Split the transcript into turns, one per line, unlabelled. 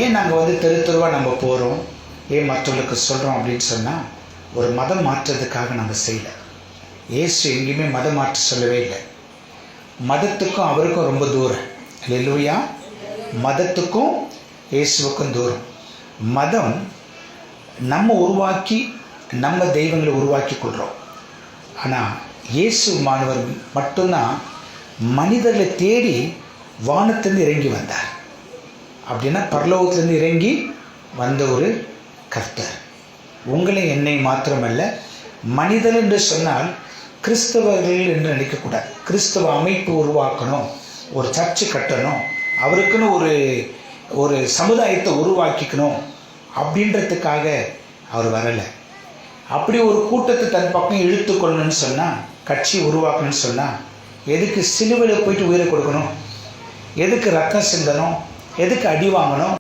ஏன் நாங்கள் தெரு தெருவாக நம்ம போகிறோம், ஏன் மற்றவங்களுக்கு சொல்கிறோம் அப்படின்னு சொன்னால், ஒரு மதம் மாற்றத்துக்காக நம்ம செய்யலை. இயேசு எங்கேயுமே மதம் மாற்ற சொல்லவே இல்லை. மதத்துக்கும் அவருக்கும் ரொம்ப தூரம். அல்லேலூயா. மதத்துக்கும் இயேசுவுக்கும் தூரம். மதம் நம்ம உருவாக்கி நம்ம தெய்வங்களை உருவாக்கி கொள்கிறோம். ஆனால் இயேசு மாணவர் மட்டும்தான் மனிதர்களை தேடி வானத்திலிருந்து இறங்கி வந்தார். அப்படின்னா பரலோகத்திலிருந்து இறங்கி வந்த ஒரு கர்த்தர். உங்களை என்னை மாத்திரமல்ல, மனிதர் என்று சொன்னால் கிறிஸ்தவர்கள் என்று நினைக்கக்கூடாது. கிறிஸ்தவ அமைப்பு உருவாக்கணும், ஒரு சர்ச்சு கட்டணும், அவருக்குன்னு ஒரு சமுதாயத்தை உருவாக்கிக்கணும் அப்படின்றதுக்காக அவர் வரலை. அப்படி ஒரு கூட்டத்தை தன் பக்கம் இழுத்து கொள்ளணும்னு சொன்னால், கட்சி உருவாக்கணும்னு சொன்னால், எதுக்கு சிலுவையில் போயிட்டு உயிரை கொடுக்கணும், எதுக்கு ரத்தம் சிந்தணும், எதுக்கு அடி வாங்கணும்?